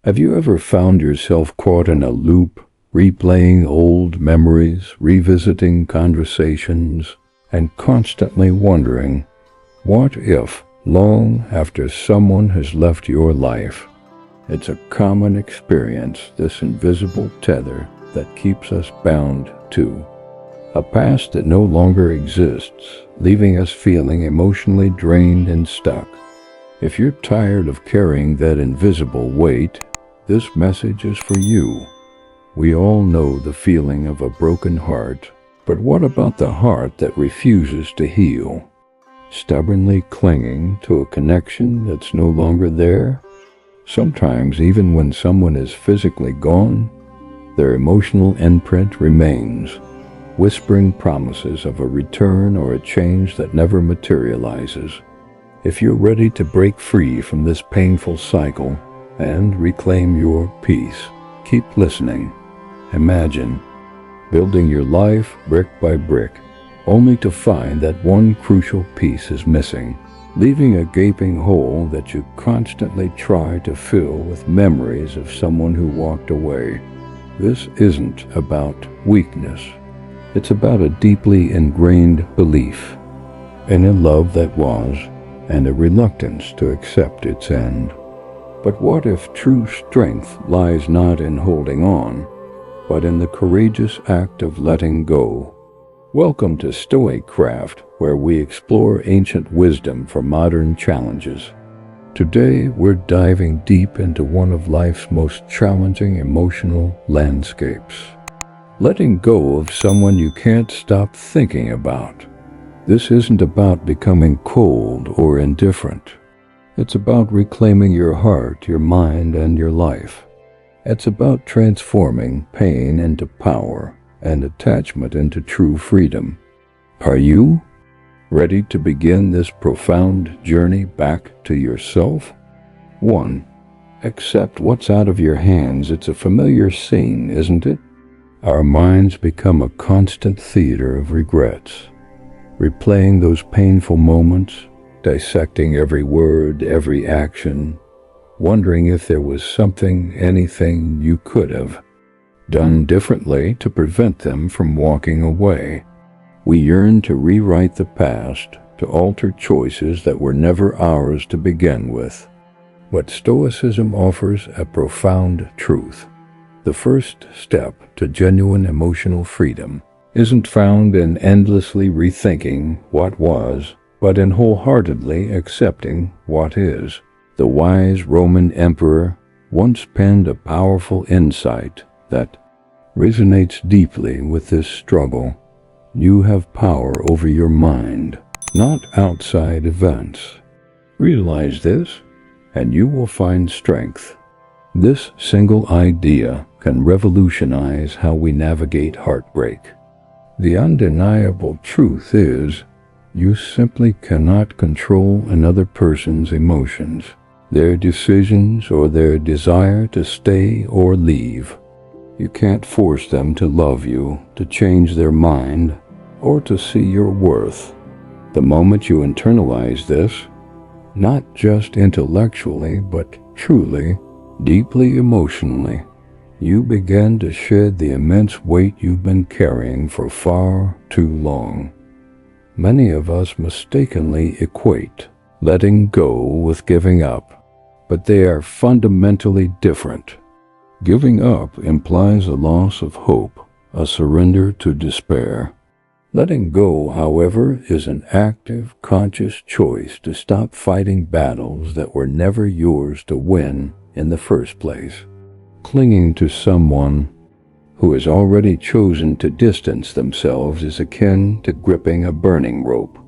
Have you ever found yourself caught in a loop, replaying old memories, revisiting conversations, and constantly wondering, what if, long after someone has left your life? It's a common experience, this invisible tether that keeps us bound to a past that no longer exists, leaving us feeling emotionally drained and stuck. If you're tired of carrying that invisible weight, this message is for you. We all know the feeling of a broken heart, but what about the heart that refuses to heal? Stubbornly clinging to a connection that's no longer there? Sometimes, even when someone is physically gone, their emotional imprint remains, whispering promises of a return or a change that never materializes. If you're ready to break free from this painful cycle and reclaim your peace, keep listening. Imagine building your life brick by brick, only to find that one crucial piece is missing, leaving a gaping hole that you constantly try to fill with memories of someone who walked away. This isn't about weakness. It's about a deeply ingrained belief in a love that was, and a reluctance to accept its end. But what if true strength lies not in holding on, but in the courageous act of letting go? Welcome to StoicCraft, where we explore ancient wisdom for modern challenges. Today, we're diving deep into one of life's most challenging emotional landscapes. Letting go of someone you can't stop thinking about. This isn't about becoming cold or indifferent. It's about reclaiming your heart, your mind, and your life. It's about transforming pain into power and attachment into true freedom. Are you ready to begin this profound journey back to yourself? 1. Accept what's out of your hands. It's a familiar scene, isn't it? Our minds become a constant theater of regrets, replaying those painful moments, dissecting every word, every action, wondering if there was something, anything you could have done differently to prevent them from walking away. We yearn to rewrite the past, to alter choices that were never ours to begin with. But Stoicism offers a profound truth. The first step to genuine emotional freedom isn't found in endlessly rethinking what was, but in wholeheartedly accepting what is. The wise Roman emperor once penned a powerful insight that resonates deeply with this struggle. You have power over your mind, not outside events. Realize this, and you will find strength. This single idea can revolutionize how we navigate heartbreak. The undeniable truth is, you simply cannot control another person's emotions, their decisions, or their desire to stay or leave. You can't force them to love you, to change their mind, or to see your worth. The moment you internalize this, not just intellectually, but truly, deeply emotionally, you begin to shed the immense weight you've been carrying for far too long. Many of us mistakenly equate letting go with giving up, but they are fundamentally different. Giving up implies a loss of hope, a surrender to despair. Letting go, however, is an active, conscious choice to stop fighting battles that were never yours to win in the first place. Clinging to someone who has already chosen to distance themselves is akin to gripping a burning rope.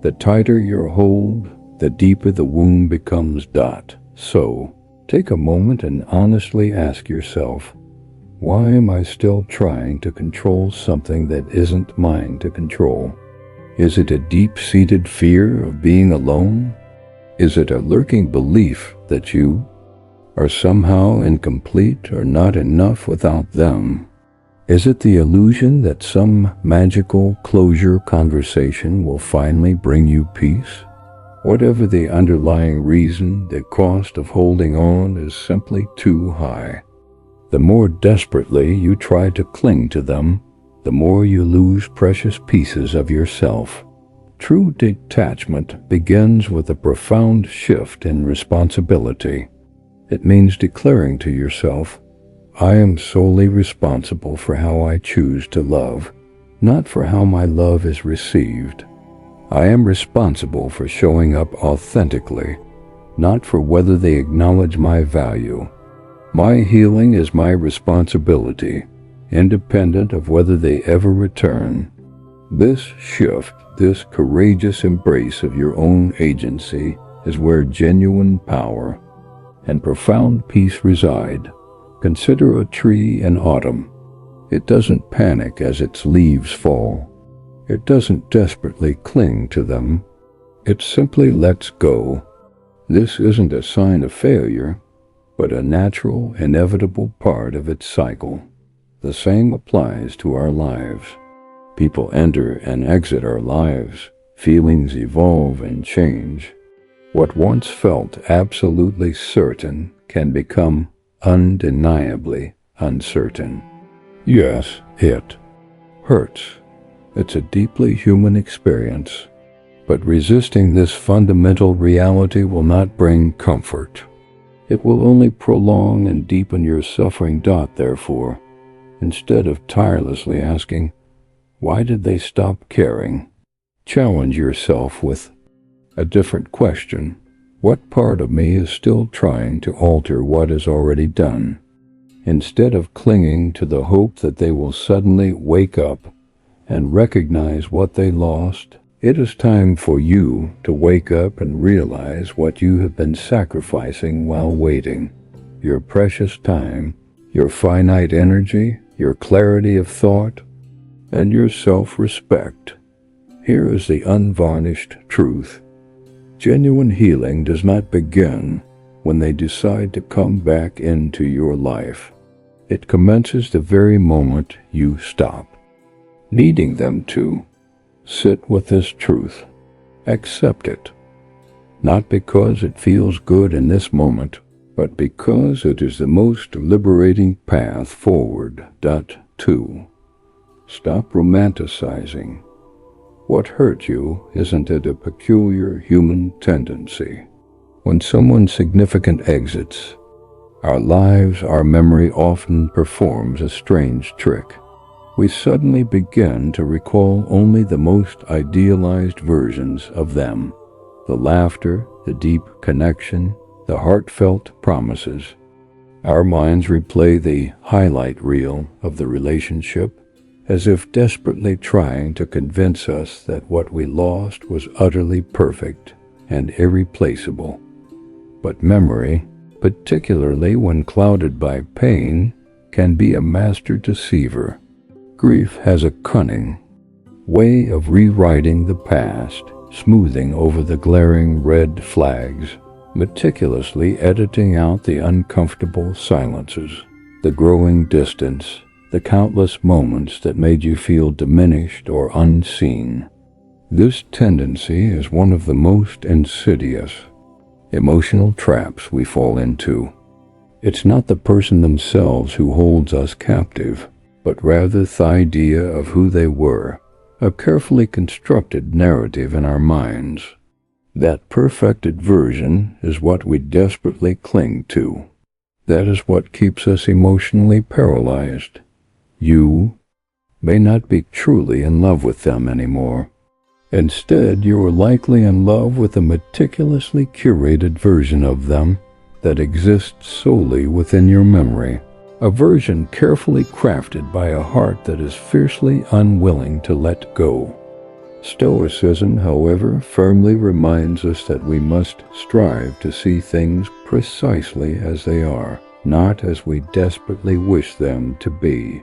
The tighter your hold, the deeper the wound becomes. So, take a moment and honestly ask yourself, why am I still trying to control something that isn't mine to control? Is it a deep-seated fear of being alone? Is it a lurking belief that you are somehow incomplete or not enough without them? Is it the illusion that some magical closure conversation will finally bring you peace? Whatever the underlying reason, the cost of holding on is simply too high. The more desperately you try to cling to them, the more you lose precious pieces of yourself. True detachment begins with a profound shift in responsibility. It means declaring to yourself, I am solely responsible for how I choose to love, not for how my love is received. I am responsible for showing up authentically, not for whether they acknowledge my value. My healing is my responsibility, independent of whether they ever return. This shift, this courageous embrace of your own agency, is where genuine power and profound peace reside. Consider a tree in autumn. It doesn't panic as its leaves fall. It doesn't desperately cling to them. It simply lets go. This isn't a sign of failure, but a natural, inevitable part of its cycle. The same applies to our lives. People enter and exit our lives. Feelings evolve and change. What once felt absolutely certain can become undeniably uncertain. Yes, it hurts. It's a deeply human experience. But resisting this fundamental reality will not bring comfort. It will only prolong and deepen your suffering. Therefore, instead of tirelessly asking, why did they stop caring? Challenge yourself with a different question. What part of me is still trying to alter what is already done? Instead of clinging to the hope that they will suddenly wake up and recognize what they lost, it is time for you to wake up and realize what you have been sacrificing while waiting. Your precious time, your finite energy, your clarity of thought, and your self-respect. Here is the unvarnished truth. Genuine healing does not begin when they decide to come back into your life. It commences the very moment you stop needing them to. Sit with this truth. Accept it. Not because it feels good in this moment, but because it is the most liberating path forward. 2. Stop romanticizing. What hurt you isn't it a peculiar human tendency? When someone significant exits our lives, our memory often performs a strange trick. We suddenly begin to recall only the most idealized versions of them. The laughter, the deep connection, the heartfelt promises. Our minds replay the highlight reel of the relationship, as if desperately trying to convince us that what we lost was utterly perfect and irreplaceable. But memory, particularly when clouded by pain, can be a master deceiver. Grief has a cunning way of rewriting the past, smoothing over the glaring red flags, meticulously editing out the uncomfortable silences, the growing distance, the countless moments that made you feel diminished or unseen. This tendency is one of the most insidious emotional traps we fall into. It's not the person themselves who holds us captive, but rather the idea of who they were, a carefully constructed narrative in our minds. That perfected version is what we desperately cling to. That is what keeps us emotionally paralyzed. You may not be truly in love with them anymore. Instead, you are likely in love with a meticulously curated version of them that exists solely within your memory, a version carefully crafted by a heart that is fiercely unwilling to let go. Stoicism, however, firmly reminds us that we must strive to see things precisely as they are, not as we desperately wish them to be.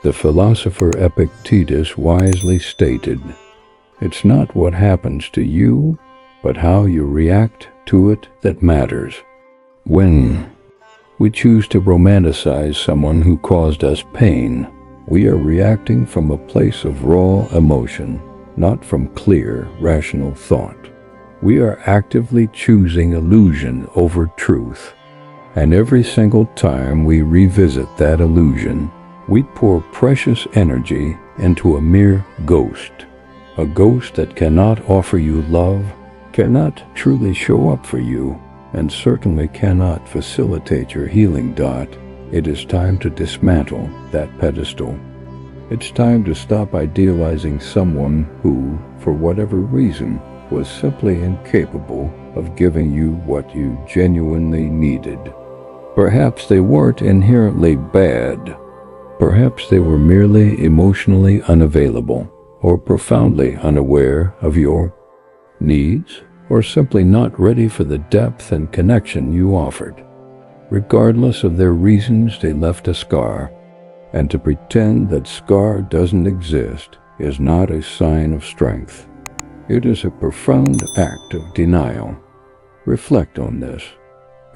The philosopher Epictetus wisely stated, "It's not what happens to you, but how you react to it that matters." When we choose to romanticize someone who caused us pain, we are reacting from a place of raw emotion, not from clear, rational thought. We are actively choosing illusion over truth. And every single time we revisit that illusion, we pour precious energy into a mere ghost. A ghost that cannot offer you love, cannot truly show up for you, and certainly cannot facilitate your healing. It is time to dismantle that pedestal. It's time to stop idealizing someone who, for whatever reason, was simply incapable of giving you what you genuinely needed. Perhaps they weren't inherently bad. Perhaps they were merely emotionally unavailable, or profoundly unaware of your needs, or simply not ready for the depth and connection you offered. Regardless of their reasons, they left a scar, and to pretend that scar doesn't exist is not a sign of strength. It is a profound act of denial. Reflect on this.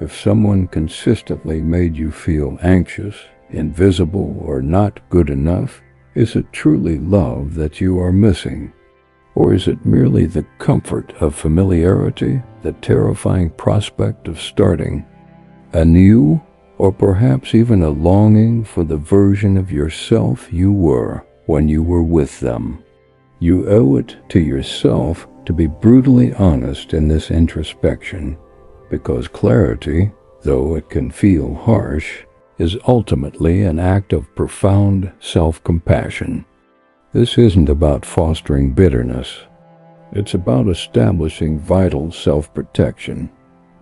If someone consistently made you feel anxious, invisible, or not good enough, is it truly love that you are missing? Or is it merely the comfort of familiarity, the terrifying prospect of starting anew, or perhaps even a longing for the version of yourself you were when you were with them? You owe it to yourself to be brutally honest in this introspection, because clarity, though it can feel harsh, is ultimately an act of profound self-compassion. This isn't about fostering bitterness. It's about establishing vital self-protection.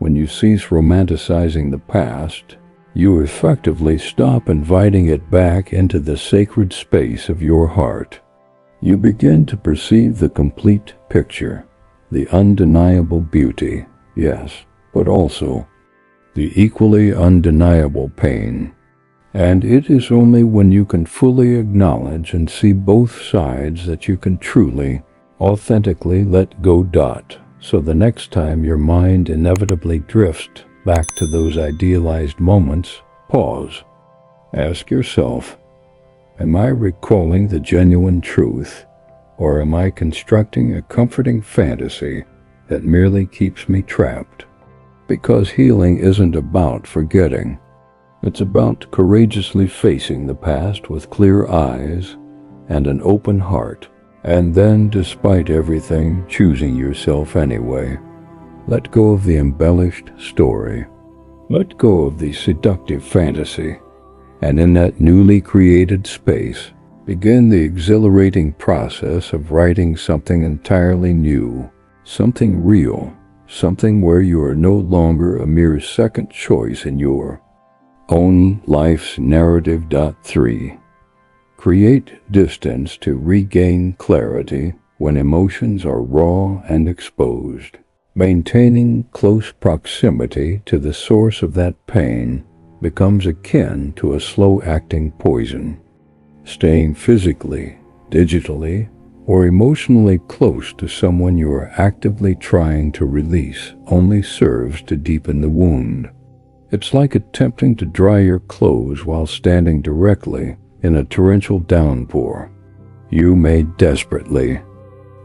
When you cease romanticizing the past, you effectively stop inviting it back into the sacred space of your heart. You begin to perceive the complete picture, the undeniable beauty, yes, but also the equally undeniable pain. And it is only when you can fully acknowledge and see both sides that you can truly, authentically let go. So the next time your mind inevitably drifts back to those idealized moments, pause. Ask yourself, am I recalling the genuine truth, or am I constructing a comforting fantasy that merely keeps me trapped? Because healing isn't about forgetting. It's about courageously facing the past with clear eyes and an open heart, and then, despite everything, choosing yourself anyway. Let go of the embellished story. Let go of the seductive fantasy, and in that newly created space, begin the exhilarating process of writing something entirely new, something real, something where you are no longer a mere second choice in your own life's narrative. 3. Create distance to regain clarity when emotions are raw and exposed. Maintaining close proximity to the source of that pain becomes akin to a slow-acting poison. Staying physically, digitally, or emotionally close to someone you are actively trying to release only serves to deepen the wound. It's like attempting to dry your clothes while standing directly in a torrential downpour. You may desperately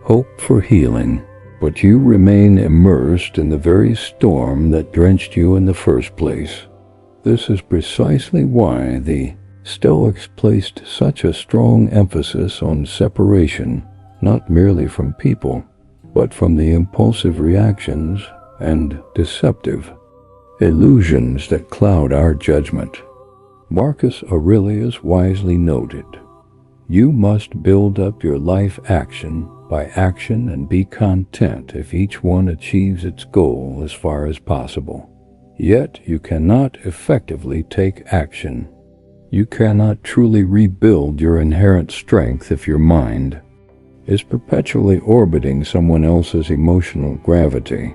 hope for healing, but you remain immersed in the very storm that drenched you in the first place. This is precisely why the Stoics placed such a strong emphasis on separation, not merely from people, but from the impulsive reactions and deceptive illusions that cloud our judgment. Marcus Aurelius wisely noted, "You must build up your life action by action and be content if each one achieves its goal as far as possible. Yet you cannot effectively take action. You cannot truly rebuild your inherent strength if your mind is perpetually orbiting someone else's emotional gravity.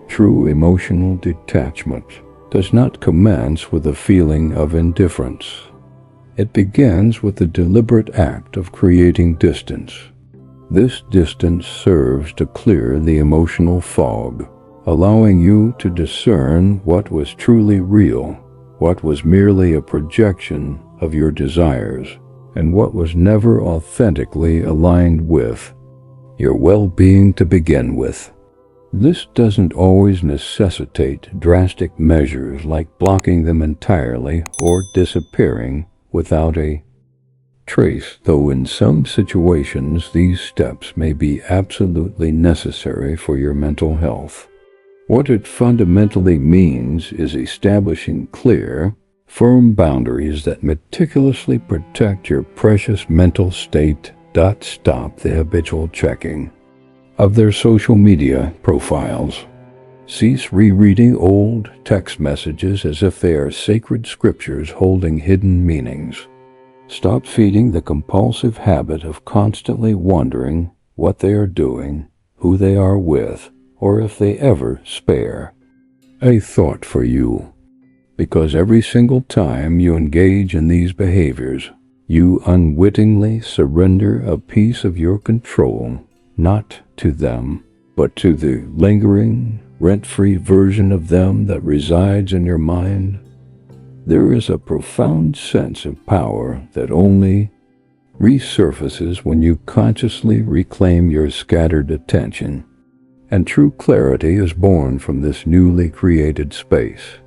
True emotional detachment does not commence with a feeling of indifference. It begins with the deliberate act of creating distance. This distance serves to clear the emotional fog, allowing you to discern what was truly real, what was merely a projection of your desires, and what was never authentically aligned with your well-being to begin with. This doesn't always necessitate drastic measures like blocking them entirely or disappearing without a trace, though in some situations these steps may be absolutely necessary for your mental health. What it fundamentally means is establishing clear, firm boundaries that meticulously protect your precious mental state. Stop the habitual checking of their social media profiles. Cease rereading old text messages as if they are sacred scriptures holding hidden meanings. Stop feeding the compulsive habit of constantly wondering what they are doing, who they are with, or if they ever spare a thought for you. Because every single time you engage in these behaviors, you unwittingly surrender a piece of your control, not to them, but to the lingering, rent-free version of them that resides in your mind. There is a profound sense of power that only resurfaces when you consciously reclaim your scattered attention, and true clarity is born from this newly created space.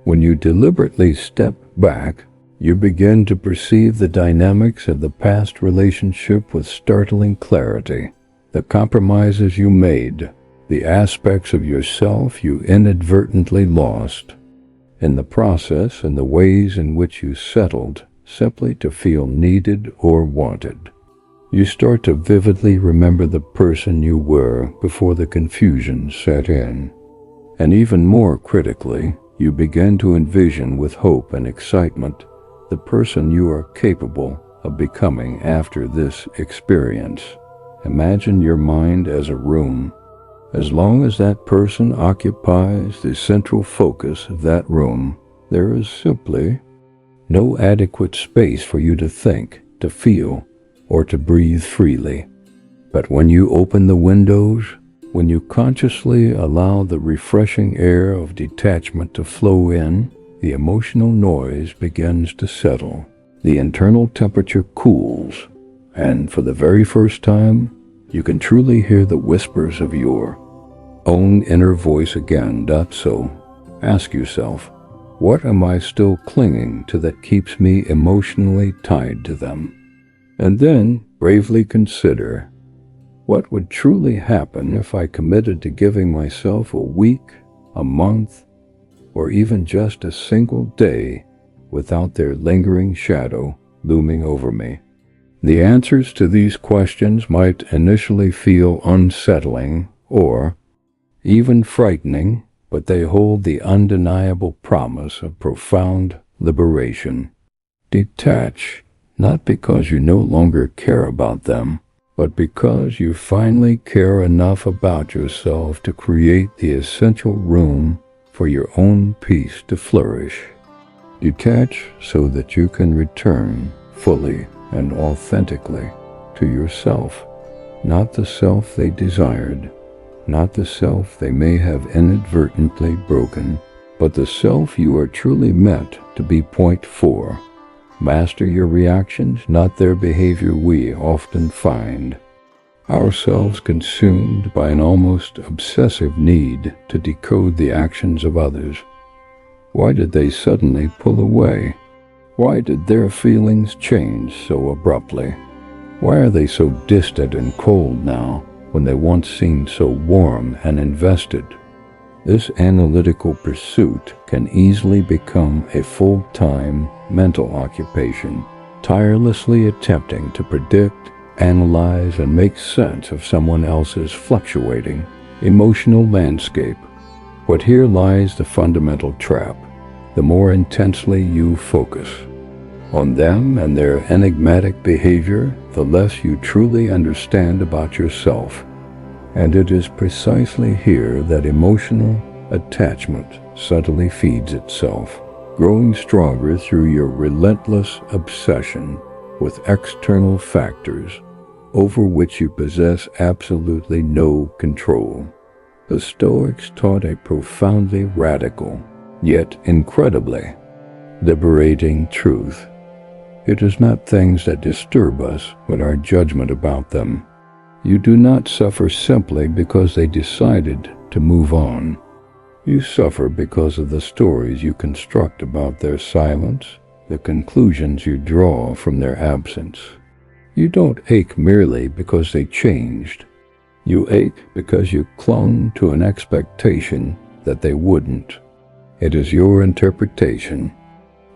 When you deliberately step back, you begin to perceive the dynamics of the past relationship with startling clarity. The compromises you made, the aspects of yourself you inadvertently lost in the process, and the ways in which you settled simply to feel needed or wanted. You start to vividly remember the person you were before the confusion set in. And even more critically, you begin to envision with hope and excitement the person you are capable of becoming after this experience. Imagine your mind as a room. As long as that person occupies the central focus of that room, there is simply no adequate space for you to think, to feel, or to breathe freely. But when you open the windows, when you consciously allow the refreshing air of detachment to flow in, the emotional noise begins to settle. The internal temperature cools, and for the very first time, you can truly hear the whispers of your own inner voice again. So, ask yourself, what am I still clinging to that keeps me emotionally tied to them? And then bravely consider, what would truly happen if I committed to giving myself a week, a month, or even just a single day without their lingering shadow looming over me? The answers to these questions might initially feel unsettling or even frightening, but they hold the undeniable promise of profound liberation. Detach, not because you no longer care about them, but because you finally care enough about yourself to create the essential room for your own peace to flourish. Detach so that you can return fully and authentically to yourself, not the self they desired, not the self they may have inadvertently broken, but the self you are truly meant to be. Point 4. Master your reactions, not their behavior. We often find ourselves consumed by an almost obsessive need to decode the actions of others. Why did they suddenly pull away? Why did their feelings change so abruptly? Why are they so distant and cold now when they once seemed so warm and invested? This analytical pursuit can easily become a full-time mental occupation, tirelessly attempting to predict, analyze, and make sense of someone else's fluctuating emotional landscape. But here lies the fundamental trap. The more intensely you focus on them and their enigmatic behavior, the less you truly understand about yourself. And it is precisely here that emotional attachment subtly feeds itself, growing stronger through your relentless obsession with external factors over which you possess absolutely no control. The Stoics taught a profoundly radical, yet incredibly liberating truth. It is not things that disturb us, but our judgment about them. You do not suffer simply because they decided to move on. You suffer because of the stories you construct about their silence, the conclusions you draw from their absence. You don't ache merely because they changed. You ache because you clung to an expectation that they wouldn't. It is your interpretation,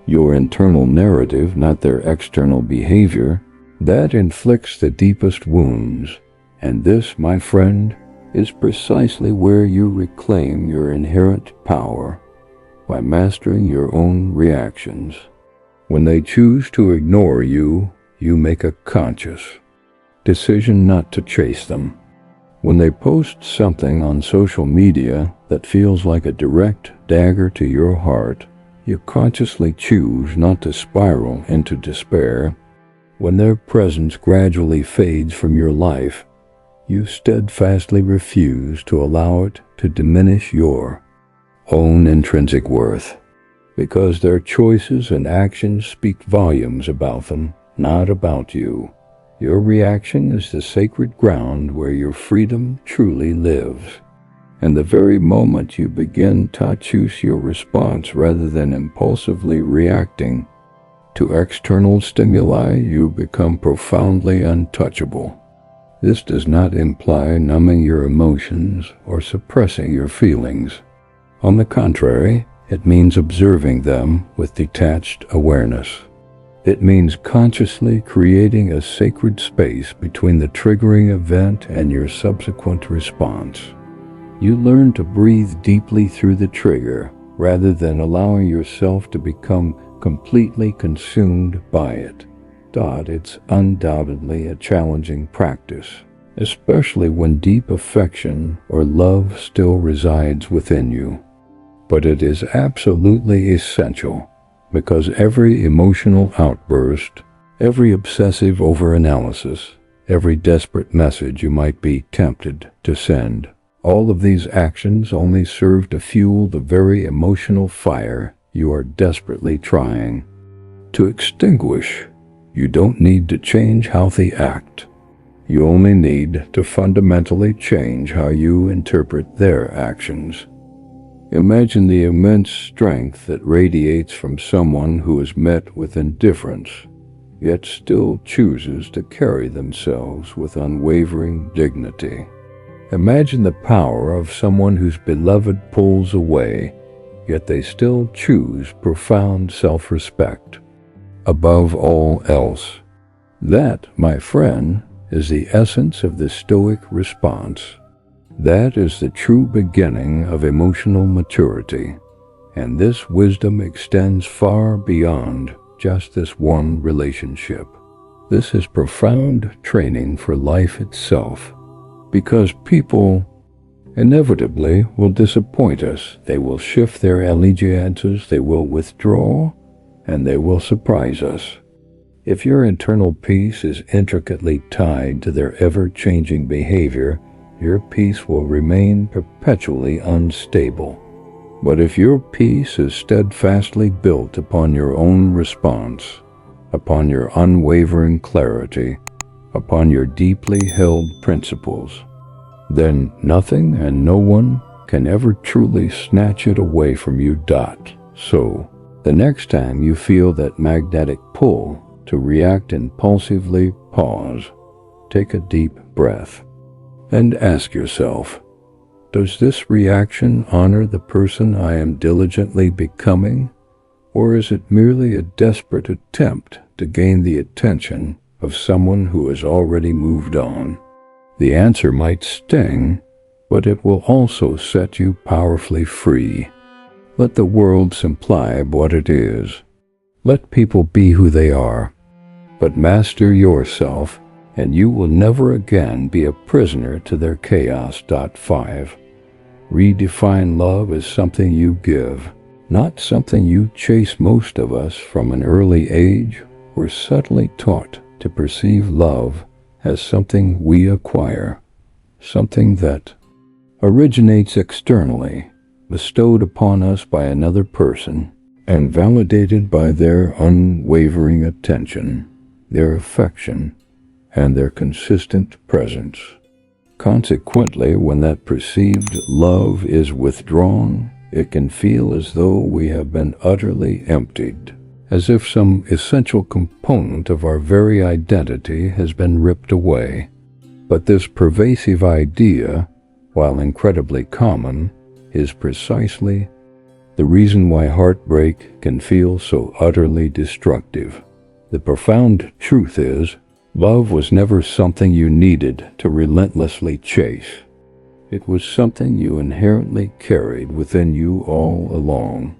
your internal narrative, not their external behavior, that inflicts the deepest wounds. And this, my friend, is precisely where you reclaim your inherent power, by mastering your own reactions. When they choose to ignore you, you make a conscious decision not to chase them. When they post something on social media that feels like a direct dagger to your heart, you consciously choose not to spiral into despair. When their presence gradually fades from your life, you steadfastly refuse to allow it to diminish your own intrinsic worth, because their choices and actions speak volumes about them, not about you. Your reaction is the sacred ground where your freedom truly lives. And the very moment you begin to choose your response rather than impulsively reacting to external stimuli, you become profoundly untouchable. This does not imply numbing your emotions or suppressing your feelings. On the contrary, it means observing them with detached awareness. It means consciously creating a sacred space between the triggering event and your subsequent response. You learn to breathe deeply through the trigger rather than allowing yourself to become completely consumed by it. It's undoubtedly a challenging practice, especially when deep affection or love still resides within you. But it is absolutely essential, because every emotional outburst, every obsessive overanalysis, every desperate message you might be tempted to send, all of these actions only serve to fuel the very emotional fire you are desperately trying to extinguish. You don't need to change how they act. You only need to fundamentally change how you interpret their actions. Imagine the immense strength that radiates from someone who is met with indifference, yet still chooses to carry themselves with unwavering dignity. Imagine the power of someone whose beloved pulls away, yet they still choose profound self-respect above all else. That, my friend, is the essence of the Stoic response. That is the true beginning of emotional maturity, and this wisdom extends far beyond just this one relationship. This is profound training for life itself, because people inevitably will disappoint us. They will shift their allegiances, they will withdraw, and they will surprise us. If your internal peace is intricately tied to their ever-changing behavior, your peace will remain perpetually unstable. But if your peace is steadfastly built upon your own response, upon your unwavering clarity, upon your deeply held principles, then nothing and no one can ever truly snatch it away from you. So, the next time you feel that magnetic pull to react impulsively, pause, take a deep breath, and ask yourself, does this reaction honor the person I am diligently becoming, or is it merely a desperate attempt to gain the attention of someone who has already moved on? The answer might sting, but it will also set you powerfully free. Let the world supply what it is. Let people be who they are. But master yourself, and you will never again be a prisoner to their chaos. 5. Redefine love as something you give, not something you chase. Most of us from an early age were subtly taught to perceive love as something we acquire, something that originates externally, bestowed upon us by another person, and validated by their unwavering attention, their affection, and their consistent presence. Consequently, when that perceived love is withdrawn, it can feel as though we have been utterly emptied, as if some essential component of our very identity has been ripped away. But this pervasive idea, while incredibly common, is precisely the reason why heartbreak can feel so utterly destructive. The profound truth is, love was never something you needed to relentlessly chase. It was something you inherently carried within you all along.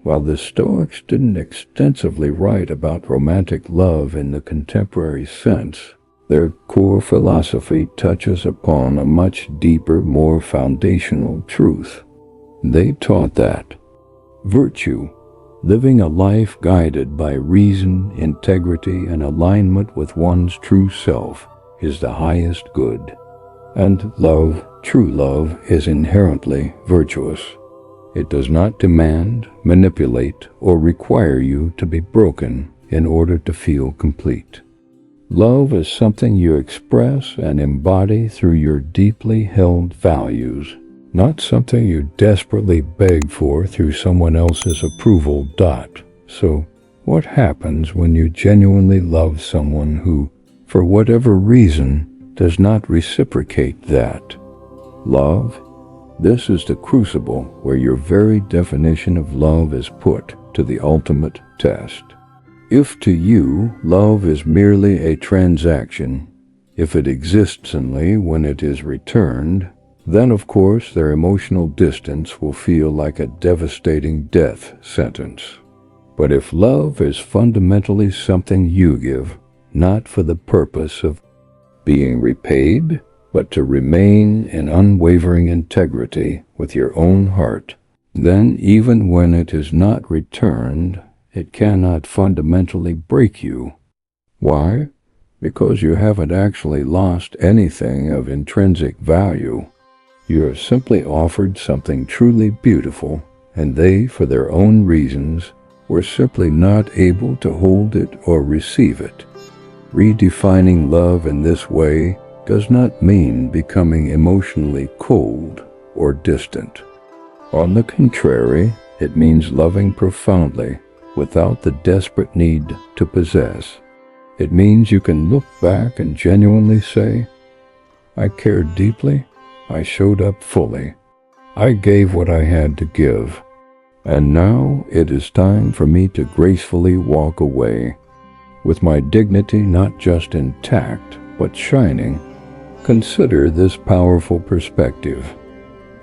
While the Stoics didn't extensively write about romantic love in the contemporary sense, their core philosophy touches upon a much deeper, more foundational truth. They taught that virtue, living a life guided by reason, integrity, and alignment with one's true self, is the highest good. And love, true love, is inherently virtuous. It does not demand, manipulate, or require you to be broken in order to feel complete. Love is something you express and embody through your deeply held values, not something you desperately beg for through someone else's approval. So, what happens when you genuinely love someone who, for whatever reason, does not reciprocate that love? This is the crucible where your very definition of love is put to the ultimate test. If to you love is merely a transaction, if it exists only when it is returned, then of course their emotional distance will feel like a devastating death sentence. But if love is fundamentally something you give, not for the purpose of being repaid, but to remain in unwavering integrity with your own heart, then even when it is not returned, it cannot fundamentally break you. Why? Because you haven't actually lost anything of intrinsic value. You are simply offered something truly beautiful, and they, for their own reasons, were simply not able to hold it or receive it. Redefining love in this way does not mean becoming emotionally cold or distant. On the contrary, it means loving profoundly without the desperate need to possess. It means you can look back and genuinely say, I cared deeply, I showed up fully, I gave what I had to give, and now it is time for me to gracefully walk away, with my dignity not just intact, but shining. Consider this powerful perspective.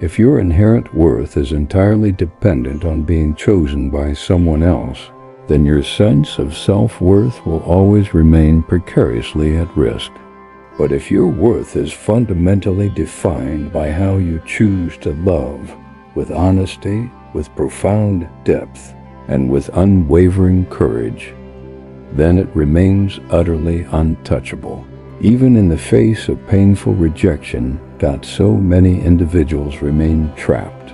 If your inherent worth is entirely dependent on being chosen by someone else, then your sense of self-worth will always remain precariously at risk. But if your worth is fundamentally defined by how you choose to love, with honesty, with profound depth, and with unwavering courage, then it remains utterly untouchable. Even in the face of painful rejection, so many individuals remain trapped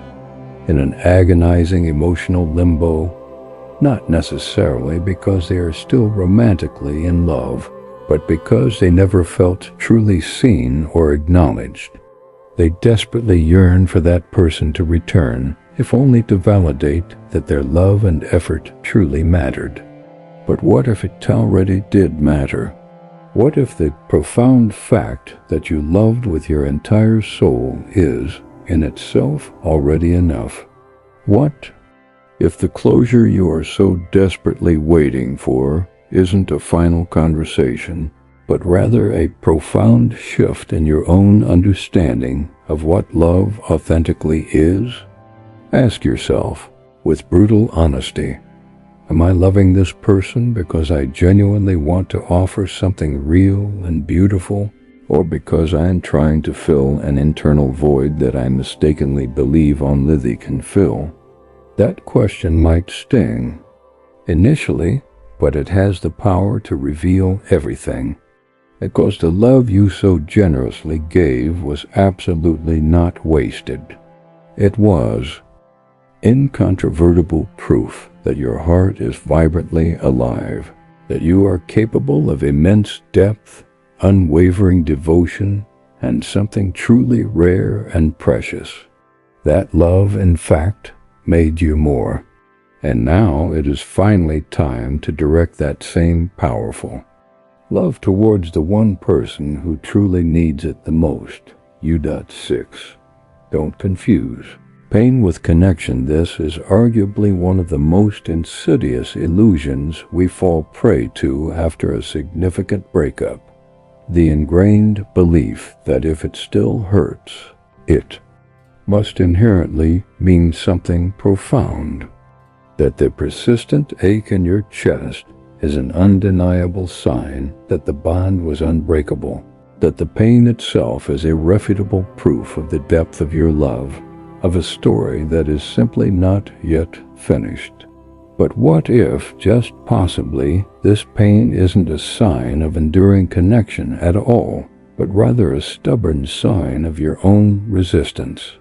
in an agonizing emotional limbo, not necessarily because they are still romantically in love, but because they never felt truly seen or acknowledged. They desperately yearn for that person to return, if only to validate that their love and effort truly mattered. But what if it already did matter? What if the profound fact that you loved with your entire soul is, in itself, already enough? What if the closure you are so desperately waiting for isn't a final conversation, but rather a profound shift in your own understanding of what love authentically is? Ask yourself, with brutal honesty, am I loving this person because I genuinely want to offer something real and beautiful, or because I am trying to fill an internal void that I mistakenly believe only can fill? That question might sting initially, but it has the power to reveal everything, because the love you so generously gave was absolutely not wasted. It was incontrovertible proof that your heart is vibrantly alive, that you are capable of immense depth, unwavering devotion, and something truly rare and precious. That love, in fact, made you more. And now it is finally time to direct that same powerful love towards the one person who truly needs it the most. U.6. Don't confuse pain with connection. This is arguably one of the most insidious illusions we fall prey to after a significant breakup. The ingrained belief that if it still hurts, it must inherently mean something profound. That the persistent ache in your chest is an undeniable sign that the bond was unbreakable. That the pain itself is irrefutable proof of the depth of your love, of a story that is simply not yet finished. But what if, just possibly, this pain isn't a sign of enduring connection at all, but rather a stubborn sign of your own resistance?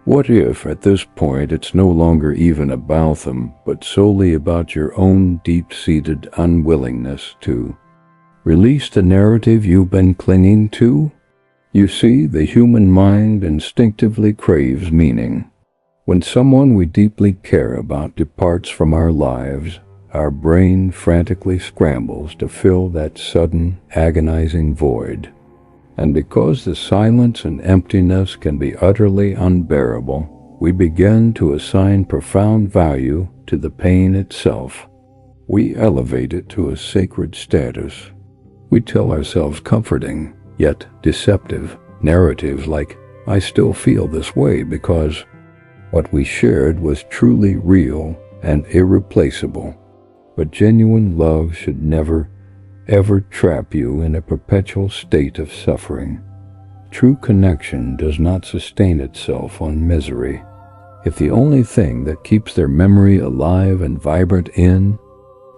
What if, at this point, it's no longer even about them, but solely about your own deep-seated unwillingness to release the narrative you've been clinging to? You see, the human mind instinctively craves meaning. When someone we deeply care about departs from our lives, our brain frantically scrambles to fill that sudden, agonizing void. And because the silence and emptiness can be utterly unbearable, we begin to assign profound value to the pain itself. We elevate it to a sacred status. We tell ourselves comforting, yet deceptive, narratives like, "I still feel this way because what we shared was truly real and irreplaceable." But genuine love should never, ever trap you in a perpetual state of suffering. True connection does not sustain itself on misery. If the only thing that keeps their memory alive and vibrant in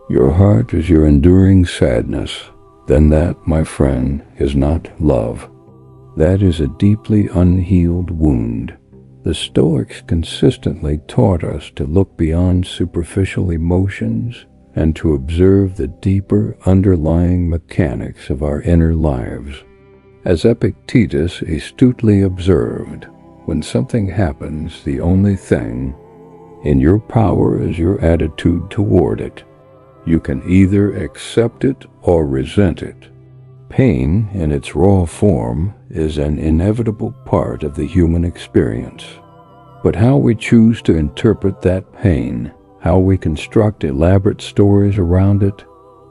your heart is your enduring sadness, then that, my friend, is not love. That is a deeply unhealed wound. The Stoics consistently taught us to look beyond superficial emotions and to observe the deeper underlying mechanics of our inner lives. As Epictetus astutely observed, when something happens, the only thing in your power is your attitude toward it. You can either accept it or resent it. Pain, in its raw form, is an inevitable part of the human experience. But how we choose to interpret that pain, how we construct elaborate stories around it,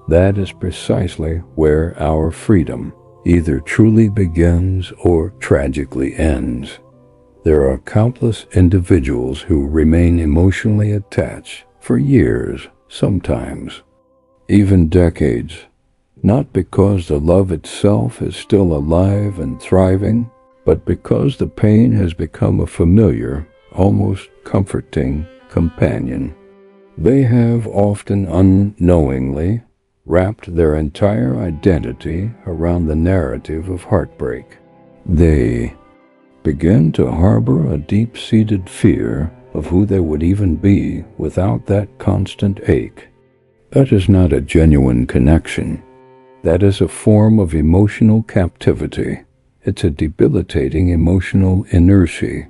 that is precisely where our freedom either truly begins or tragically ends. There are countless individuals who remain emotionally attached for years, sometimes even decades, not because the love itself is still alive and thriving, but because the pain has become a familiar, almost comforting companion. They have often unknowingly wrapped their entire identity around the narrative of heartbreak. They begin to harbor a deep-seated fear of who they would even be without that constant ache. That is not a genuine connection. That is a form of emotional captivity. It's a debilitating emotional inertia.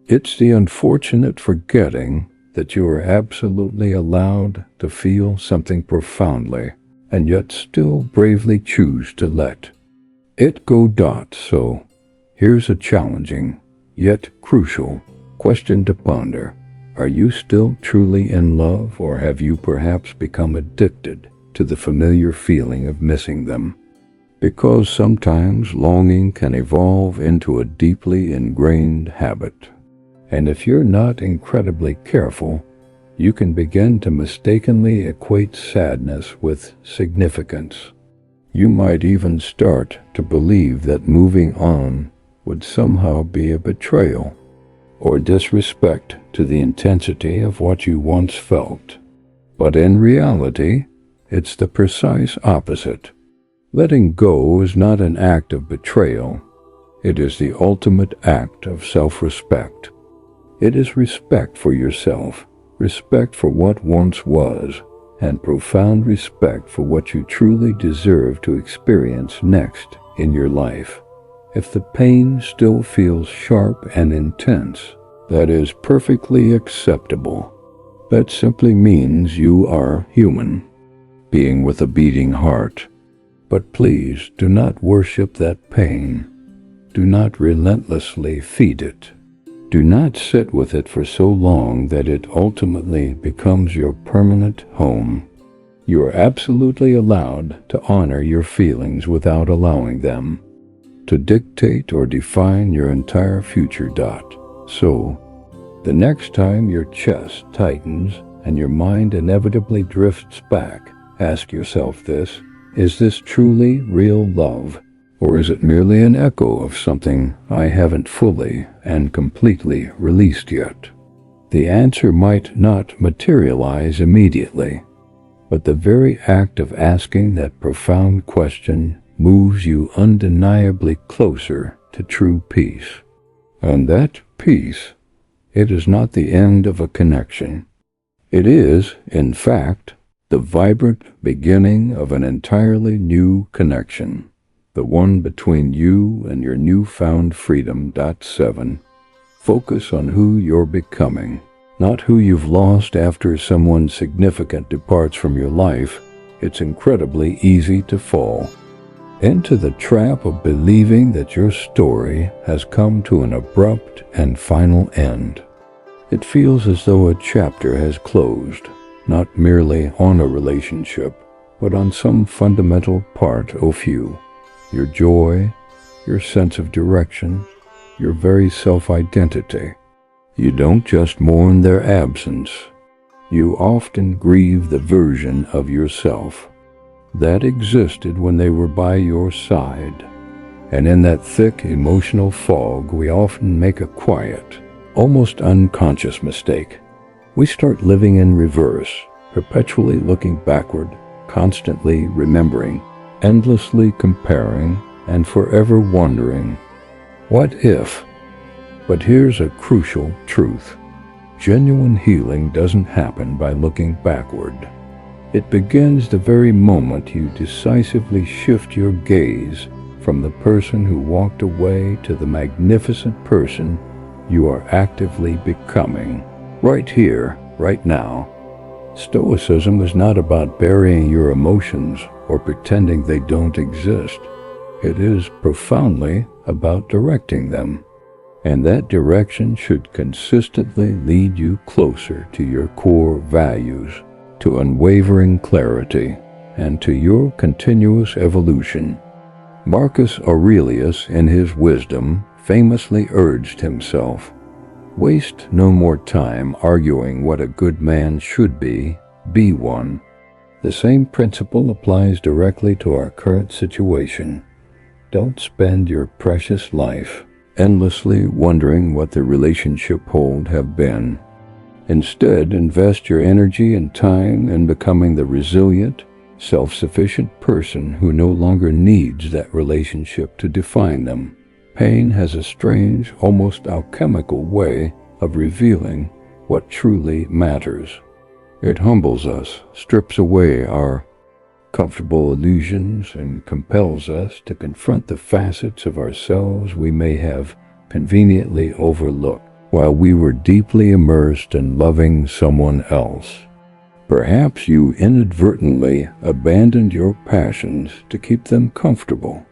It's the unfortunate forgetting that you are absolutely allowed to feel something profoundly, and yet still bravely choose to let it go. So, here's a challenging, yet crucial, question to ponder. Are you still truly in love, or have you perhaps become addicted to the familiar feeling of missing them? Because sometimes longing can evolve into a deeply ingrained habit. And if you're not incredibly careful, you can begin to mistakenly equate sadness with significance. You might even start to believe that moving on would somehow be a betrayal or disrespect to the intensity of what you once felt. But in reality, it's the precise opposite. Letting go is not an act of betrayal. It is the ultimate act of self-respect. It is respect for yourself, respect for what once was, and profound respect for what you truly deserve to experience next in your life. If the pain still feels sharp and intense, that is perfectly acceptable. That simply means you are human, being with a beating heart. But please do not worship that pain. Do not relentlessly feed it. Do not sit with it for so long that it ultimately becomes your permanent home. You are absolutely allowed to honor your feelings without allowing them to dictate or define your entire future. So, the next time your chest tightens and your mind inevitably drifts back, ask yourself this: is this truly real love? Or is it merely an echo of something I haven't fully and completely released yet? The answer might not materialize immediately, but the very act of asking that profound question moves you undeniably closer to true peace. And that peace, it is not the end of a connection. It is, in fact, the vibrant beginning of an entirely new connection, the one between you and your newfound freedom. 7. Focus on who you're becoming, not who you've lost after someone significant departs from your life. It's incredibly easy to fall into the trap of believing that your story has come to an abrupt and final end. It feels as though a chapter has closed, not merely on a relationship, but on some fundamental part of you. Your joy, your sense of direction, your very self-identity. You don't just mourn their absence. You often grieve the version of yourself that existed when they were by your side. And in that thick emotional fog, we often make a quiet, almost unconscious mistake. We start living in reverse, perpetually looking backward, constantly remembering, endlessly comparing, and forever wondering, what if? But here's a crucial truth. Genuine healing doesn't happen by looking backward. It begins the very moment you decisively shift your gaze from the person who walked away to the magnificent person you are actively becoming, right here, right now. Stoicism is not about burying your emotions or pretending they don't exist. It is profoundly about directing them, and that direction should consistently lead you closer to your core values, to unwavering clarity, and to your continuous evolution. Marcus Aurelius, in his wisdom, famously urged himself, "Waste no more time arguing what a good man should be one." The same principle applies directly to our current situation. Don't spend your precious life endlessly wondering what the relationship hold have been. Instead, invest your energy and time in becoming the resilient, self-sufficient person who no longer needs that relationship to define them. Pain has a strange, almost alchemical way of revealing what truly matters. It humbles us, strips away our comfortable illusions, and compels us to confront the facets of ourselves we may have conveniently overlooked while we were deeply immersed in loving someone else. Perhaps you inadvertently abandoned your passions to keep them comfortable.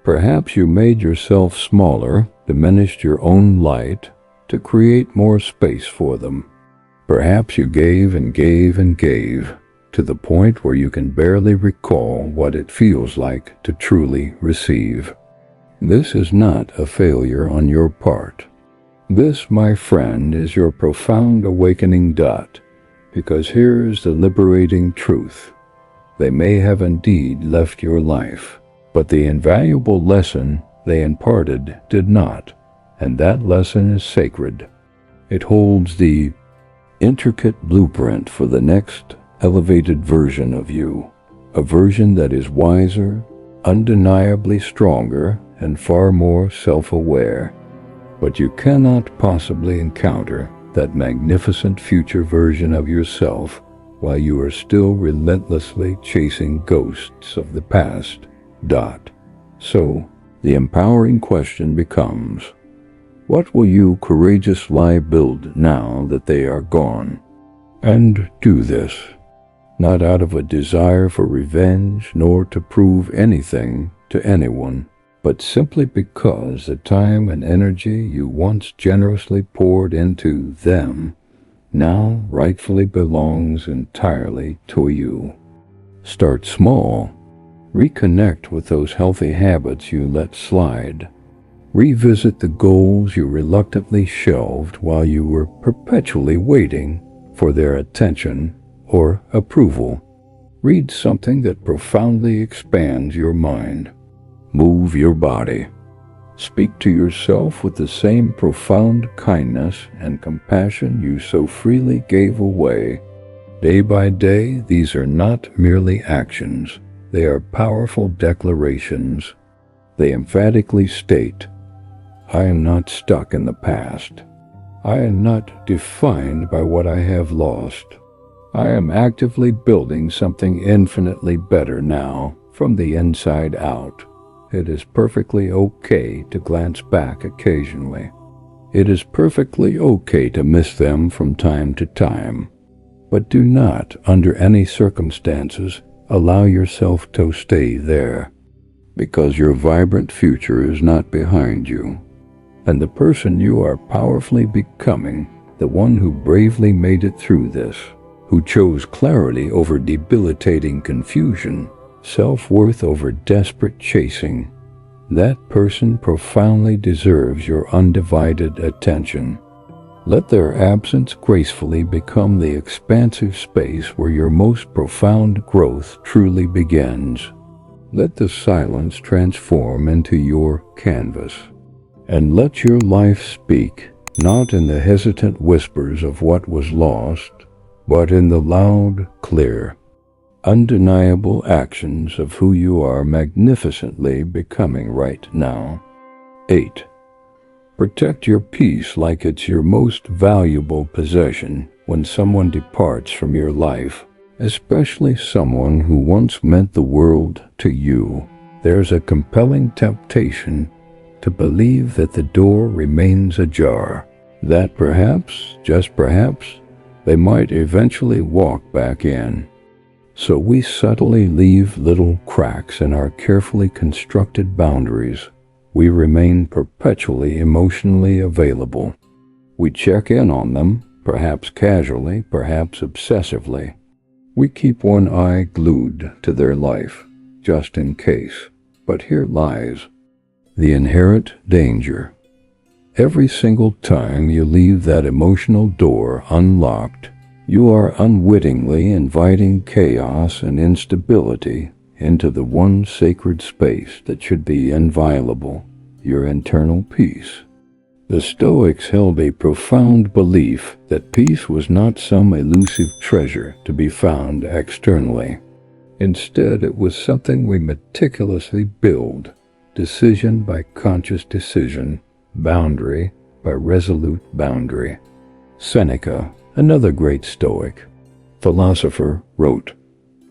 Perhaps you made yourself smaller, diminished your own light to create more space for them. Perhaps you gave and gave and gave, to the point where you can barely recall what it feels like to truly receive. This is not a failure on your part. This, my friend, is your profound awakening. Because here's the liberating truth. They may have indeed left your life, but the invaluable lesson they imparted did not, and that lesson is sacred. It holds the intricate blueprint for the next elevated version of you, a version that is wiser, undeniably stronger, and far more self-aware. But you cannot possibly encounter that magnificent future version of yourself while you are still relentlessly chasing ghosts of the past. So, The empowering question becomes, what will you courageously build now that they are gone? And do this, not out of a desire for revenge nor to prove anything to anyone, but simply because the time and energy you once generously poured into them now rightfully belongs entirely to you. Start small. Reconnect with those healthy habits you let slide. Revisit the goals you reluctantly shelved while you were perpetually waiting for their attention or approval. Read something that profoundly expands your mind. Move your body. Speak to yourself with the same profound kindness and compassion you so freely gave away. Day by day, these are not merely actions. They are powerful declarations. They emphatically state, I am not stuck in the past. I am not defined by what I have lost. I am actively building something infinitely better now, from the inside out. It is perfectly okay to glance back occasionally. It is perfectly okay to miss them from time to time. But do not, under any circumstances, allow yourself to stay there, because your vibrant future is not behind you. And the person you are powerfully becoming, the one who bravely made it through this, who chose clarity over debilitating confusion, self-worth over desperate chasing, that person profoundly deserves your undivided attention. Let their absence gracefully become the expansive space where your most profound growth truly begins. Let the silence transform into your canvas. And let your life speak, not in the hesitant whispers of what was lost, but in the loud, clear, undeniable actions of who you are magnificently becoming right now. 8. Protect your peace like it's your most valuable possession when someone departs from your life, especially someone who once meant the world to you. There's a compelling temptation to believe that the door remains ajar, that perhaps, just perhaps, they might eventually walk back in. So we subtly leave little cracks in our carefully constructed boundaries. We remain perpetually emotionally available. We check in on them, perhaps casually, perhaps obsessively. We keep one eye glued to their life, just in case. But here lies the inherent danger. Every single time you leave that emotional door unlocked, you are unwittingly inviting chaos and instability into the one sacred space that should be inviolable, your internal peace. The Stoics held a profound belief that peace was not some elusive treasure to be found externally. Instead, it was something we meticulously build, decision by conscious decision, boundary by resolute boundary. Seneca, another great Stoic philosopher, wrote,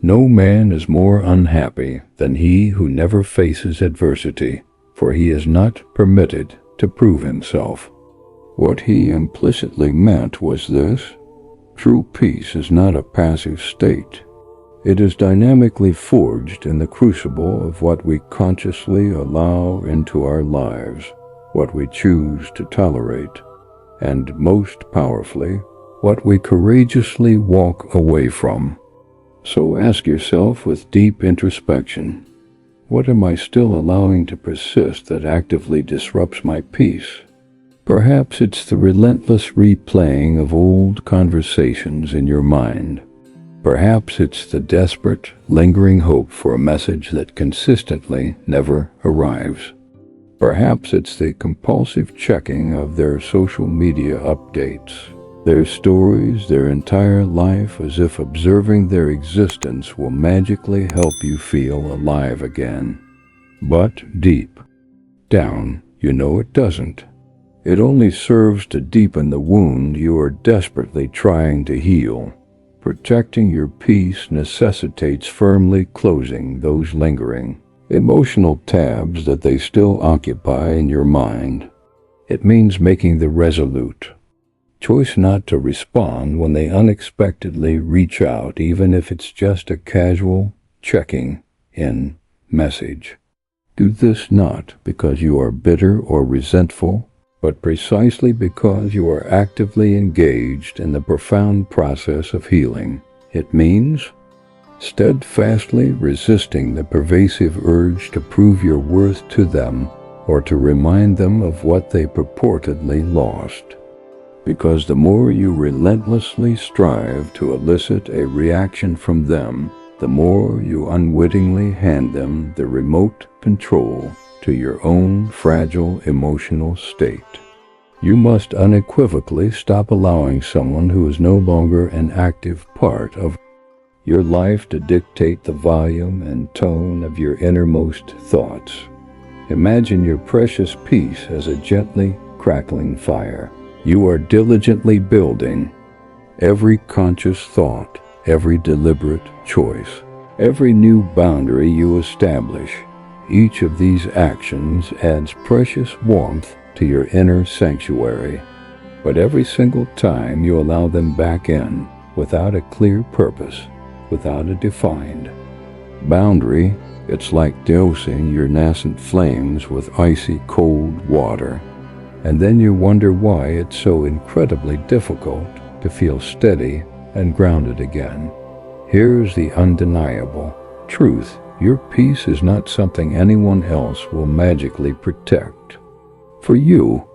"No man is more unhappy than he who never faces adversity, for he is not permitted to prove himself." What he implicitly meant was this: true peace is not a passive state. It is dynamically forged in the crucible of what we consciously allow into our lives, what we choose to tolerate, and most powerfully, what we courageously walk away from. So ask yourself with deep introspection, what am I still allowing to persist that actively disrupts my peace? Perhaps it's the relentless replaying of old conversations in your mind. Perhaps it's the desperate, lingering hope for a message that consistently never arrives. Perhaps it's the compulsive checking of their social media updates, their stories, their entire life, as if observing their existence will magically help you feel alive again. But deep down, you know it doesn't. It only serves to deepen the wound you are desperately trying to heal. Protecting your peace necessitates firmly closing those lingering, emotional tabs that they still occupy in your mind. It means making the resolute choice not to respond when they unexpectedly reach out, even if it's just a casual checking in message. Do this not because you are bitter or resentful, but precisely because you are actively engaged in the profound process of healing. It means steadfastly resisting the pervasive urge to prove your worth to them or to remind them of what they purportedly lost. Because the more you relentlessly strive to elicit a reaction from them, the more you unwittingly hand them the remote control to your own fragile emotional state. You must unequivocally stop allowing someone who is no longer an active part of your life to dictate the volume and tone of your innermost thoughts. Imagine your precious peace as a gently crackling fire. You are diligently building every conscious thought, every deliberate choice, every new boundary you establish. Each of these actions adds precious warmth to your inner sanctuary. But every single time you allow them back in, without a clear purpose, without a defined boundary, it's like dousing your nascent flames with icy cold water. And then you wonder why it's so incredibly difficult to feel steady and grounded again. Here's the undeniable truth. Your peace is not something anyone else will magically protect. For you,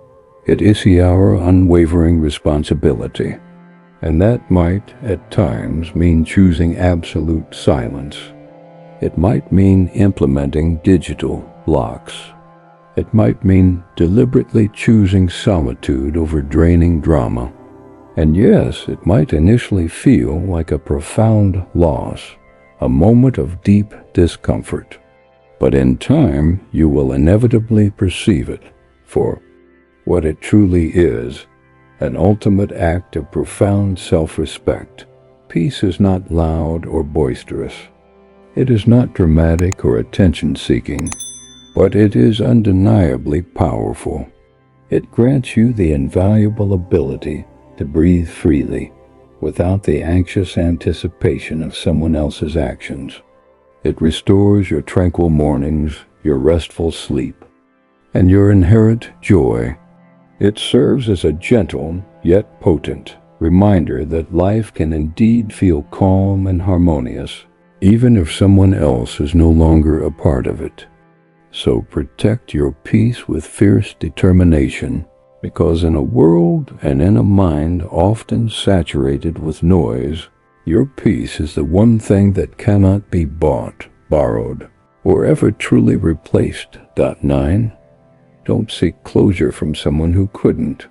it is our unwavering responsibility. And that might, at times, mean choosing absolute silence. It might mean implementing digital locks. It might mean deliberately choosing solitude over draining drama. And yes, it might initially feel like a profound loss, a moment of deep discomfort. But in time, you will inevitably perceive it for what it truly is, an ultimate act of profound self-respect. Peace is not loud or boisterous. It is not dramatic or attention-seeking. But it is undeniably powerful. It grants you the invaluable ability to breathe freely without the anxious anticipation of someone else's actions. It restores your tranquil mornings, your restful sleep, and your inherent joy. It serves as a gentle yet potent reminder that life can indeed feel calm and harmonious, even if someone else is no longer a part of it. So protect your peace with fierce determination, because in a world and in a mind often saturated with noise, your peace is the one thing that cannot be bought, borrowed, or ever truly replaced. 9. Don't seek closure from someone who couldn't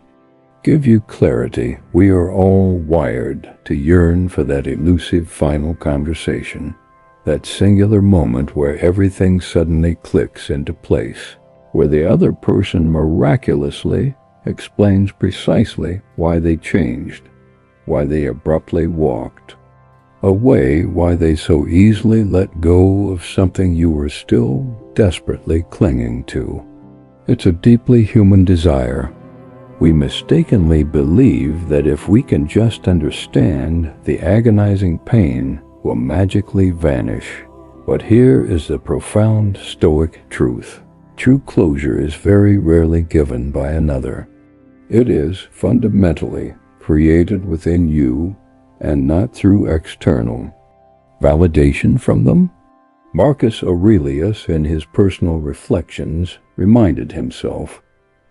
give you clarity. We are all wired to yearn for that elusive final conversation. That singular moment where everything suddenly clicks into place, where the other person miraculously explains precisely why they changed, why they abruptly walked away, why they so easily let go of something you were still desperately clinging to. It's a deeply human desire. We mistakenly believe that if we can just understand, the agonizing pain will magically vanish. But here is the profound Stoic truth. True closure is very rarely given by another. It is fundamentally created within you and not through external validation from them. Marcus Aurelius, in his personal reflections, reminded himself,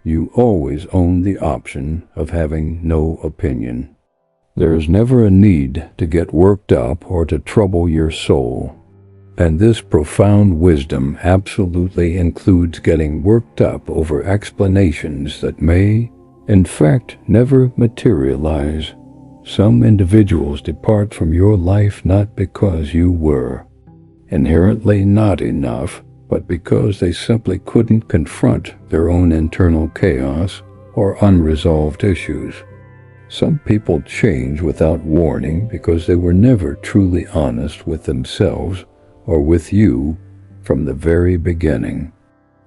"You always own the option of having no opinion." There is never a need to get worked up or to trouble your soul. And this profound wisdom absolutely includes getting worked up over explanations that may, in fact, never materialize. Some individuals depart from your life not because you were inherently not enough, but because they simply couldn't confront their own internal chaos or unresolved issues. Some people change without warning because they were never truly honest with themselves or with you from the very beginning,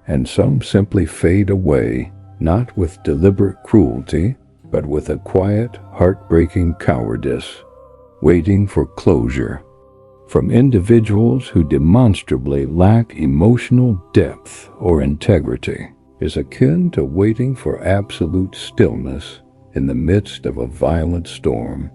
and some simply fade away, not with deliberate cruelty, but with a quiet, heartbreaking cowardice, waiting for closure. From individuals who demonstrably lack emotional depth or integrity is akin to waiting for absolute stillness in the midst of a violent storm.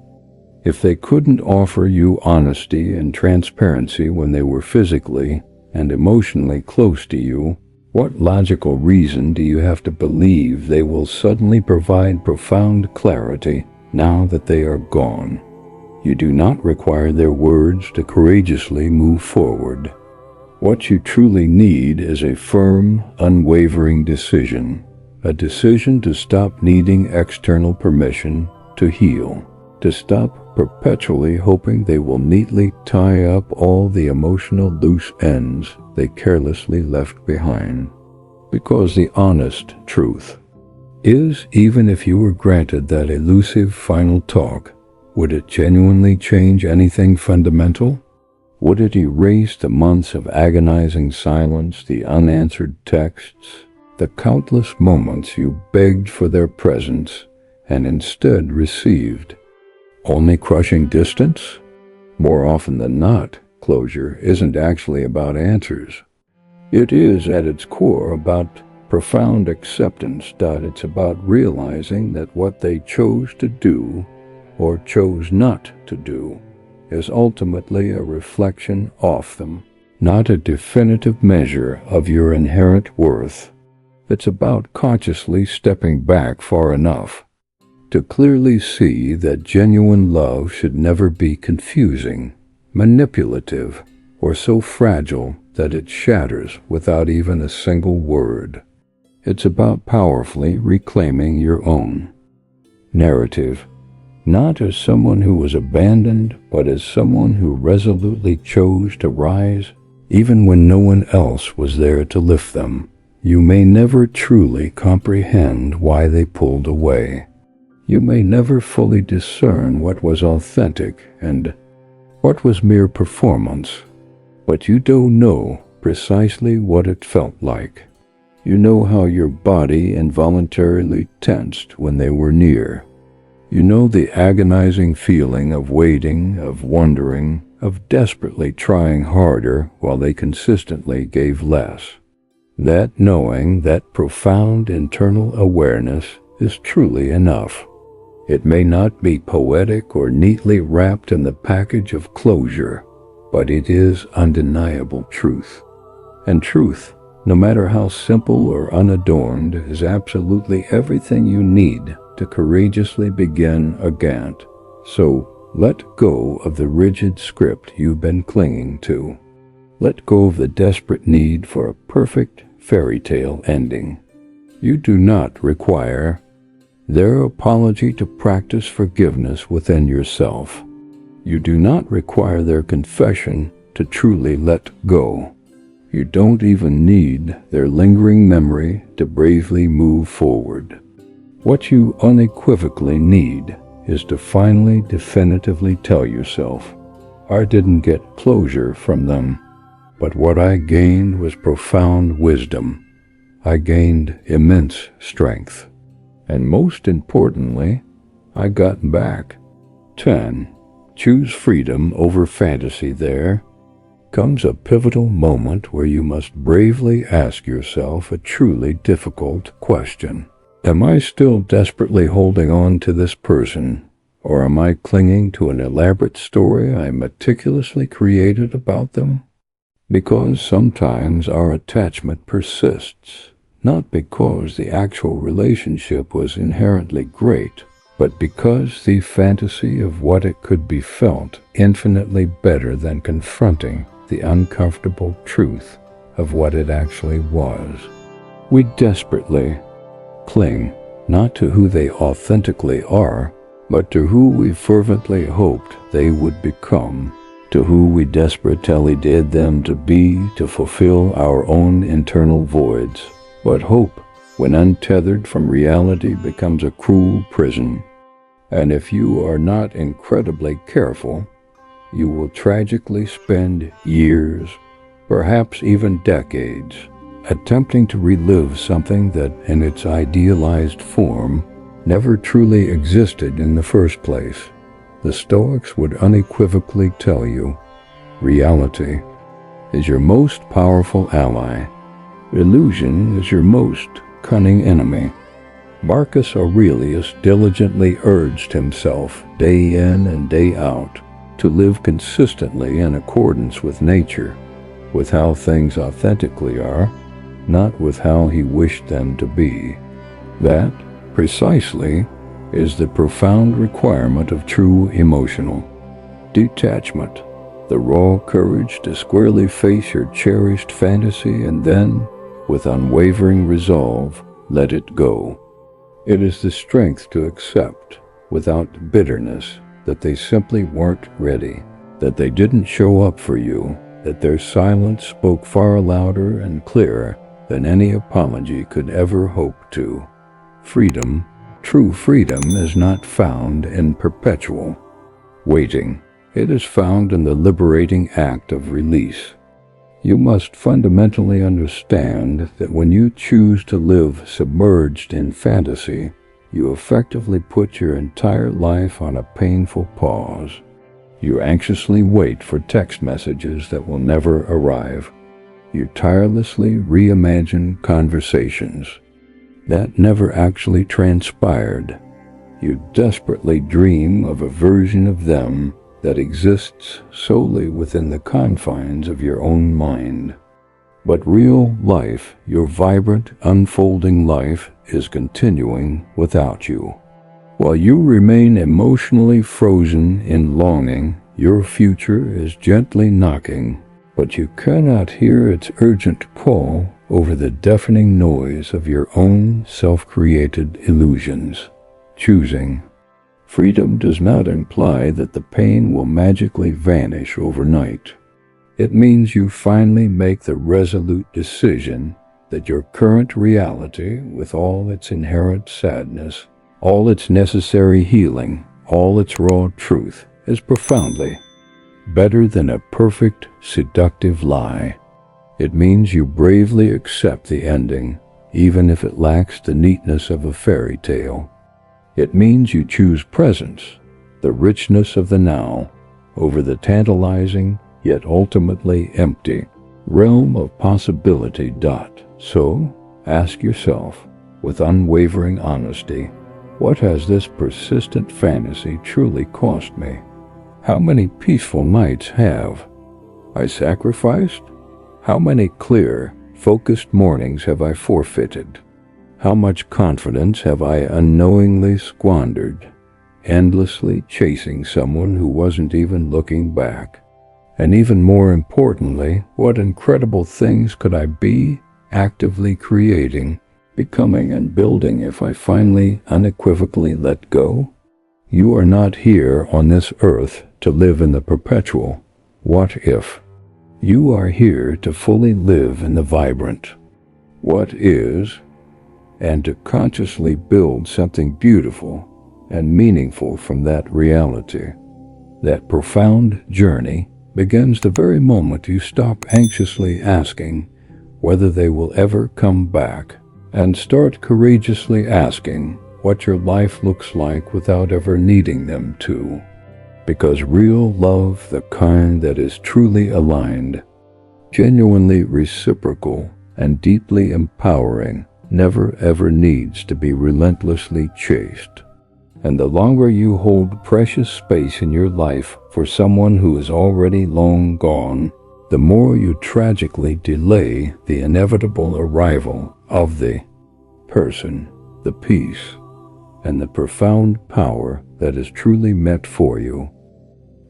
If they couldn't offer you honesty and transparency when they were physically and emotionally close to you, what logical reason do you have to believe they will suddenly provide profound clarity now that they are gone? You do not require their words to courageously move forward. What you truly need is a firm, unwavering decision, a decision to stop needing external permission to heal, to stop perpetually hoping they will neatly tie up all the emotional loose ends they carelessly left behind. Because the honest truth is, even if you were granted that elusive final talk, would it genuinely change anything fundamental? Would it erase the months of agonizing silence, the unanswered texts, the countless moments you begged for their presence and instead received? Only crushing distance? More often than not, closure isn't actually about answers. It is at its core about profound acceptance. It's about realizing that what they chose to do or chose not to do is ultimately a reflection of them, not a definitive measure of your inherent worth. It's about consciously stepping back far enough to clearly see that genuine love should never be confusing, manipulative, or so fragile that it shatters without even a single word. It's about powerfully reclaiming your own narrative, not as someone who was abandoned, but as someone who resolutely chose to rise, even when no one else was there to lift them. You may never truly comprehend why they pulled away. You may never fully discern what was authentic and what was mere performance, but you do know precisely what it felt like. You know how your body involuntarily tensed when they were near. You know the agonizing feeling of waiting, of wondering, of desperately trying harder while they consistently gave less. That knowing, that profound internal awareness is truly enough. It may not be poetic or neatly wrapped in the package of closure, but it is undeniable truth. And truth, no matter how simple or unadorned, is absolutely everything you need to courageously begin again. So, let go of the rigid script you've been clinging to. Let go of the desperate need for a perfect fairy tale ending. You do not require their apology to practice forgiveness within yourself. You do not require their confession to truly let go. You don't even need their lingering memory to bravely move forward. What you unequivocally need is to finally definitively tell yourself, I didn't get closure from them, but what I gained was profound wisdom. I gained immense strength. And most importantly, I got back. 10. Choose freedom over fantasy. There comes a pivotal moment where you must bravely ask yourself a truly difficult question. Am I still desperately holding on to this person, or am I clinging to an elaborate story I meticulously created about them? Because sometimes our attachment persists, not because the actual relationship was inherently great, but because the fantasy of what it could be felt infinitely better than confronting the uncomfortable truth of what it actually was. We desperately cling not to who they authentically are, but to who we fervently hoped they would become, to who we desperately did them to be to fulfill our own internal voids. But hope, when untethered from reality, becomes a cruel prison, and if you are not incredibly careful, you will tragically spend years, perhaps even decades, attempting to relive something that, in its idealized form, never truly existed in the first place. The Stoics would unequivocally tell you, reality is your most powerful ally. Illusion is your most cunning enemy. Marcus Aurelius diligently urged himself, day in and day out, to live consistently in accordance with nature, with how things authentically are, not with how he wished them to be. That, precisely, is the profound requirement of true emotional detachment, the raw courage to squarely face your cherished fantasy and then, with unwavering resolve, let it go. It is the strength to accept, without bitterness, that they simply weren't ready, that they didn't show up for you, that their silence spoke far louder and clearer than any apology could ever hope to. Freedom, true freedom, is not found in perpetual waiting. It is found in the liberating act of release. You must fundamentally understand that when you choose to live submerged in fantasy, you effectively put your entire life on a painful pause. You anxiously wait for text messages that will never arrive. You tirelessly reimagine conversations that never actually transpired. You desperately dream of a version of them that exists solely within the confines of your own mind. But real life, your vibrant, unfolding life, is continuing without you. While you remain emotionally frozen in longing, your future is gently knocking, but you cannot hear its urgent call over the deafening noise of your own self-created illusions. Choosing freedom does not imply that the pain will magically vanish overnight. It means you finally make the resolute decision that your current reality, with all its inherent sadness, all its necessary healing, all its raw truth, is profoundly better than a perfect, seductive lie. It means you bravely accept the ending, even if it lacks the neatness of a fairy tale. It means you choose presence, the richness of the now, over the tantalizing, yet ultimately empty, realm of possibility. So, ask yourself, with unwavering honesty, what has this persistent fantasy truly cost me? How many peaceful nights have I sacrificed? How many clear, focused mornings have I forfeited? How much confidence have I unknowingly squandered, endlessly chasing someone who wasn't even looking back? And even more importantly, what incredible things could I be actively creating, becoming and building if I finally unequivocally let go? You are not here on this earth to live in the perpetual what if. You are here to fully live in the vibrant what is, and to consciously build something beautiful and meaningful from that reality. That profound journey begins the very moment you stop anxiously asking whether they will ever come back and start courageously asking what your life looks like without ever needing them to. Because real love, the kind that is truly aligned, genuinely reciprocal, and deeply empowering, never ever needs to be relentlessly chased. And the longer you hold precious space in your life for someone who is already long gone, the more you tragically delay the inevitable arrival of the person, the peace, and the profound power that is truly meant for you.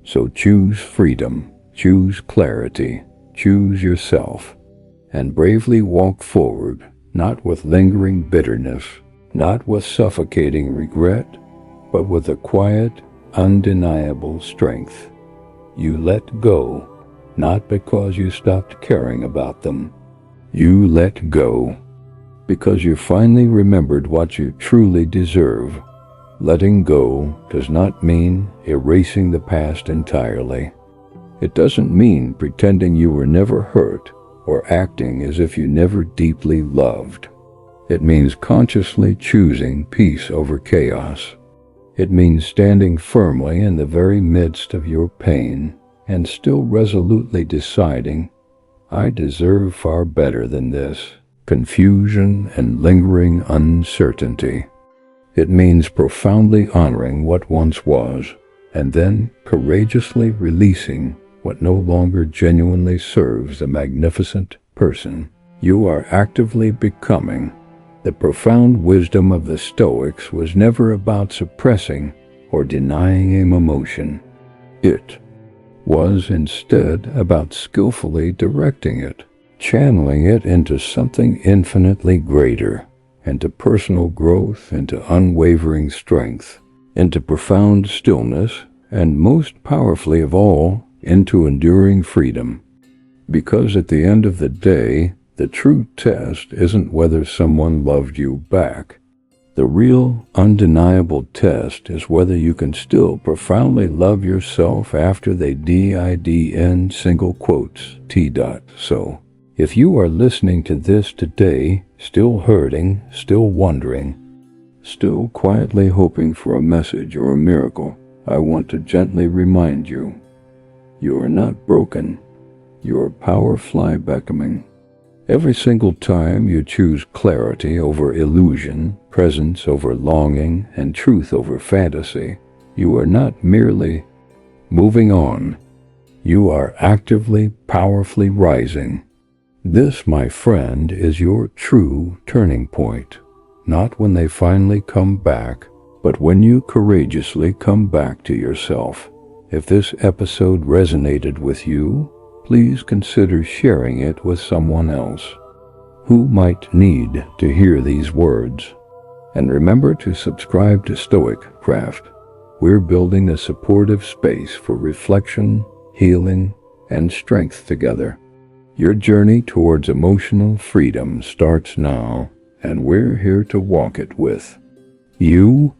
So choose freedom, choose clarity, choose yourself, and bravely walk forward, not with lingering bitterness, not with suffocating regret, but with a quiet, undeniable strength. You let go, not because you stopped caring about them. You let go because you finally remembered what you truly deserve. Letting go does not mean erasing the past entirely. It doesn't mean pretending you were never hurt or acting as if you never deeply loved. It means consciously choosing peace over chaos. It means standing firmly in the very midst of your pain and still resolutely deciding, I deserve far better than this confusion and lingering uncertainty. It means profoundly honoring what once was and then courageously releasing what no longer genuinely serves the magnificent person you are actively becoming. The profound wisdom of the Stoics was never about suppressing or denying an emotion. It was instead about skillfully directing it, channeling it into something infinitely greater, into personal growth, into unwavering strength, into profound stillness, and most powerfully of all, into enduring freedom. Because at the end of the day, the true test isn't whether someone loved you back. The real, undeniable test is whether you can still profoundly love yourself after they did single quotes T. So, if you are listening to this today, still hurting, still wondering, still quietly hoping for a message or a miracle, I want to gently remind you, you are not broken. You are powerfully becoming. Every single time you choose clarity over illusion, presence over longing, and truth over fantasy, you are not merely moving on. You are actively, powerfully rising. This, my friend, is your true turning point. Not when they finally come back, but when you courageously come back to yourself. If this episode resonated with you, please consider sharing it with someone else who might need to hear these words. And remember to subscribe to StoicCraft. We're building a supportive space for reflection, healing, and strength together. Your journey towards emotional freedom starts now, and we're here to walk it with you.